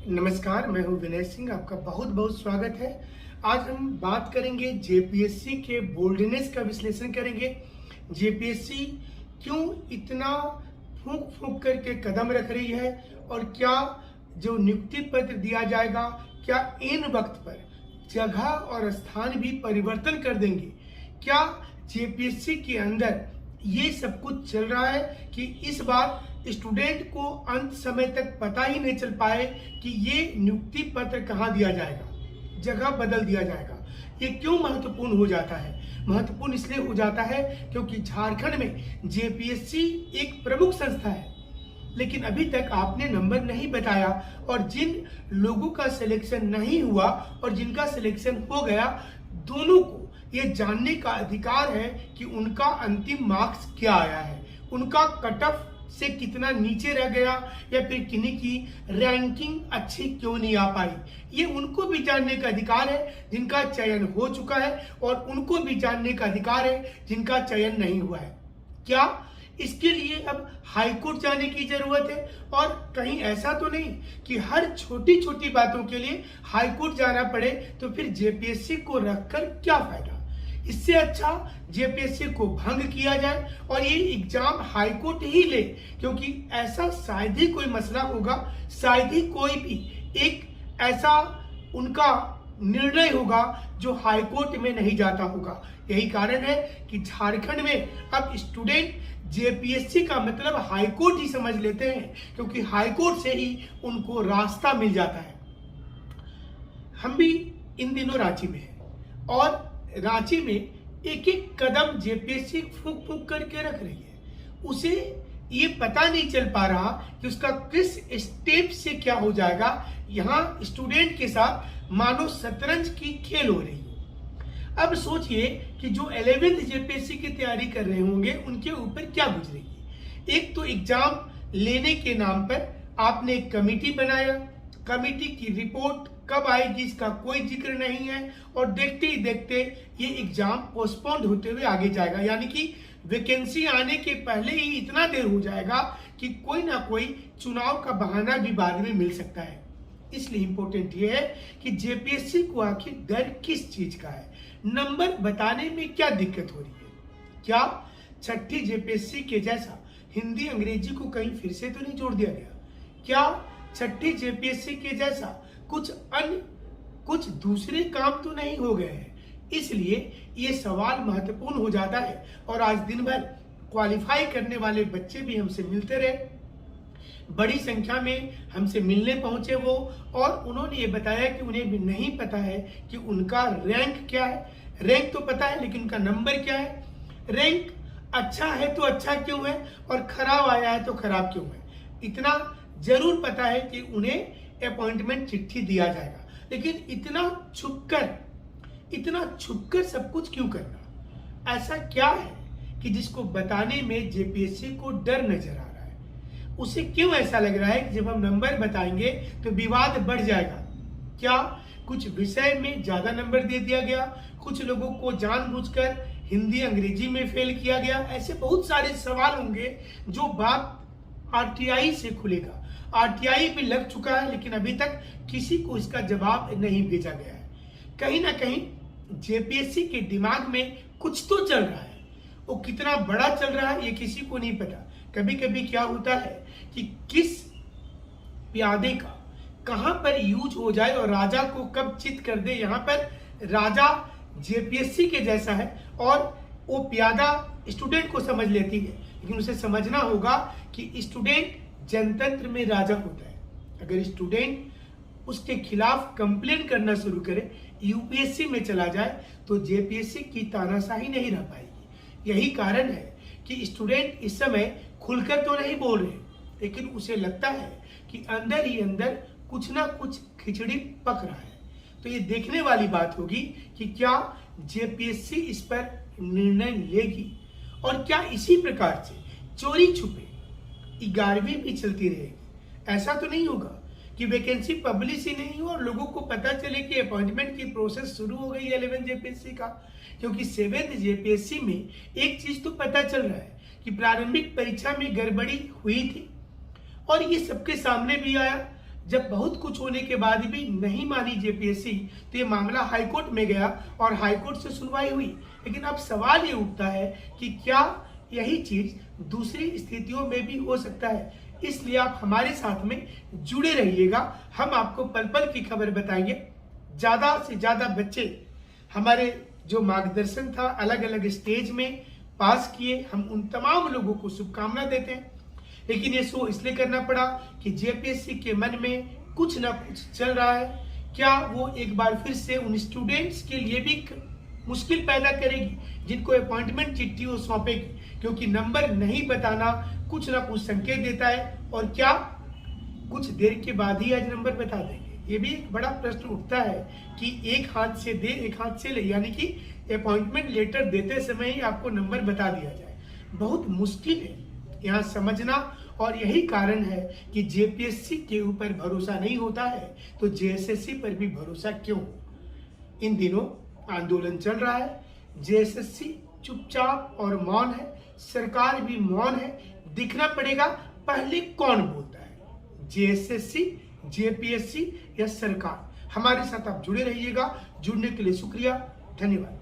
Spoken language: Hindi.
नमस्कार, मैं हूं विनय सिंह। आपका बहुत बहुत स्वागत है। आज हम बात करेंगे जेपीएससी के बोल्डनेस का विश्लेषण करेंगे। जेपीएससी क्यों इतना फूंक फूंक करके कदम रख रही है और क्या जो नियुक्ति पत्र दिया जाएगा क्या इन वक्त पर जगह और स्थान भी परिवर्तन कर देंगे। क्या जेपीएससी के अंदर ये सब कुछ चल रहा है कि इस बार स्टूडेंट को अंत समय तक पता ही नहीं चल पाए कि ये नियुक्ति पत्र कहाँ दिया जाएगा, जगह बदल दिया जाएगा। ये क्यों महत्वपूर्ण हो जाता है? महत्वपूर्ण इसलिए हो जाता है क्योंकि झारखंड में जेपीएससी एक प्रमुख संस्था है, लेकिन अभी तक आपने नंबर नहीं बताया और जिन लोगों का सिलेक्शन नहीं हुआ और जिनका सिलेक्शन हो गया, दोनों को ये जानने का अधिकार है कि उनका अंतिम मार्क्स क्या आया है, उनका कट ऑफ से कितना नीचे रह गया या फिर किन्हीं की रैंकिंग अच्छी क्यों नहीं आ पाई। ये उनको भी जानने का अधिकार है जिनका चयन हो चुका है और उनको भी जानने का अधिकार है जिनका चयन नहीं हुआ है। क्या इसके लिए अब हाईकोर्ट जाने की जरूरत है? और कहीं ऐसा तो नहीं कि हर छोटी छोटी बातों के लिए हाईकोर्ट जाना पड़े, तो फिर जेपीएससी को रखकर क्या फायदा? इससे अच्छा जेपीएससी को भंग किया जाए और ये एग्जाम हाईकोर्ट ही ले, क्योंकि ऐसा शायद ही कोई मसला होगा, शायद ही कोई भी एक ऐसा उनका निर्णय होगा जो हाईकोर्ट में नहीं जाता होगा। यही कारण है कि झारखंड में अब स्टूडेंट जेपीएससी का मतलब हाईकोर्ट ही समझ लेते हैं, क्योंकि हाईकोर्ट से ही उनको रास्ता मिल जाता है। हम भी इन दिनों रांची में हैं और रांची में एक एक कदम जेपीएससी फूंक फूंक करके रख रही है। उसे ये पता नहीं चल पा रहा कि उसका किस स्टेप से क्या हो जाएगा। यहाँ स्टूडेंट के साथ मानो शतरंज की खेल हो रही है। अब सोचिए कि जो 11th जेपीएससी की तैयारी कर रहे होंगे उनके ऊपर क्या गुजरेगी। एक तो एग्जाम लेने के नाम पर आपने एक कमेटी बनाया, कमेटी की रिपोर्ट कब आएगी इसका कोई जिक्र नहीं है और देखते ही देखते ये एग्जाम पोस्टपोन्ड होते हुए आगे जाएगा। यानी कि वैकेंसी आने के पहले ही इतना देर हो जाएगा कि कोई ना कोई चुनाव का बहाना भी बाद में मिल सकता है। इसलिए इंपॉर्टेंट ये है कि जेपीएससी को आखिर डर किस चीज का है, नंबर बताने में क्या दिक्कत हो रही है। क्या छठी जेपीएससी के जैसा हिंदी अंग्रेजी को कहीं फिर से तो नहीं जोड़ दिया गया? क्या छठी जेपीएससी के जैसा कुछ दूसरे काम तो नहीं हो गए हैं? इसलिए ये सवाल महत्वपूर्ण हो जाता है। और आज दिन भर क्वालिफाई करने वाले बच्चे भी हमसे मिलते रहे, बड़ी संख्या में हमसे मिलने पहुंचे वो, और उन्होंने ये बताया कि उन्हें भी नहीं पता है कि उनका रैंक क्या है। रैंक तो पता है लेकिन उनका नंबर क्या है। रैंक अच्छा है तो अच्छा क्यों है और खराब आया है तो खराब क्यों है। इतना जरूर पता है कि उन्हें अपॉइंटमेंट चिट्ठी दिया जाएगा, लेकिन इतना छुपकर सब कुछ क्यों करना? ऐसा क्या है कि जिसको बताने में जेपीएससी को डर नजर आ रहा है? उसे क्यों ऐसा लग रहा है कि जब हम नंबर बताएंगे तो विवाद बढ़ जाएगा? क्या कुछ विषय में ज्यादा नंबर दे दिया गया, कुछ लोगों को जानबूझकर हिंदी अंग्रेजी में फेल किया गया? ऐसे बहुत सारे सवाल होंगे जो बात आरटीआई से खुलेगा। आरटीआई भी लग चुका है लेकिन अभी तक किसी को इसका जवाब नहीं भेजा गया है। कहीं ना कहीं जेपीएससी के दिमाग में कुछ तो चल रहा है, वो कितना बड़ा चल रहा है ये किसी को नहीं पता। कभी कभी क्या होता है कि किस प्यादे का कहां पर यूज हो जाए और राजा को कब चित कर दे। यहाँ पर राजा जेपीएससी के जैसा है और वो प्यादा स्टूडेंट को समझ लेती है, लेकिन उसे समझना होगा कि स्टूडेंट जनतंत्र में राजा होता है। अगर स्टूडेंट उसके खिलाफ कंप्लेन करना शुरू करे, यूपीएससी में चला जाए, तो जेपीएससी की तानाशाही नहीं रह पाएगी। यही कारण है कि स्टूडेंट इस समय खुलकर तो नहीं बोल रहे, लेकिन उसे लगता है कि अंदर ही अंदर कुछ ना कुछ खिचड़ी पक रहा है। तो ये देखने वाली बात होगी कि क्या जेपीएससी इस पर निर्णय लेगी और क्या इसी प्रकार से चोरी छुपे 11वीं भी चलती रहेगी। ऐसा तो नहीं होगा कि वैकेंसी पब्लिश ही नहीं हो और लोगों को पता चले कि अपॉइंटमेंट की प्रोसेस शुरू हो गई है 11 जेपीएससी का। क्योंकि 7 जेपीएससी में एक चीज तो पता चल रहा है कि प्रारंभिक परीक्षा में गड़बड़ी हुई थी और ये सबके सामने भी आया। जब बहुत कुछ होने के बाद भी नहीं मानी जेपीएससी, तो ये मामला हाईकोर्ट में गया और हाईकोर्ट से सुनवाई हुई। लेकिन अब सवाल ये उठता है कि क्या यही चीज दूसरी स्थितियों में भी हो सकता है। इसलिए आप हमारे साथ में जुड़े रहिएगा, हम आपको पल पल की खबर बताएंगे। ज्यादा से ज्यादा बच्चे हमारे जो मार्गदर्शन था अलग अलग स्टेज में पास किए, हम उन तमाम लोगों को शुभकामना देते हैं। लेकिन ये शो इसलिए करना पड़ा कि जेपीएससी के मन में कुछ ना कुछ चल रहा है। क्या वो एक बार फिर से उन स्टूडेंट्स के लिए भी मुश्किल पैदा करेगी जिनको अपॉइंटमेंट चिट्ठी वो सौंपेगी, क्योंकि नंबर नहीं बताना कुछ ना कुछ संकेत देता है। और क्या कुछ देर के बाद ही आज नंबर बता देंगे? ये भी एक बड़ा प्रश्न उठता है कि एक हाथ से दे एक हाथ से ले, यानी कि अपॉइंटमेंट लेटर देते समय ही आपको नंबर बता दिया जाए। बहुत मुश्किल है यहाँ समझना, और यही कारण है कि जेपीएससी के ऊपर भरोसा नहीं होता है तो जेएसएससी पर भी भरोसा क्यों? इन दिनों आंदोलन चल रहा है, जेएसएससी चुपचाप और मौन है, सरकार भी मौन है। दिखना पड़ेगा पहले कौन बोलता है, जेएसएससी, जेपीएससी या सरकार। हमारे साथ आप जुड़े रहिएगा। जुड़ने के लिए शुक्रिया, धन्यवाद।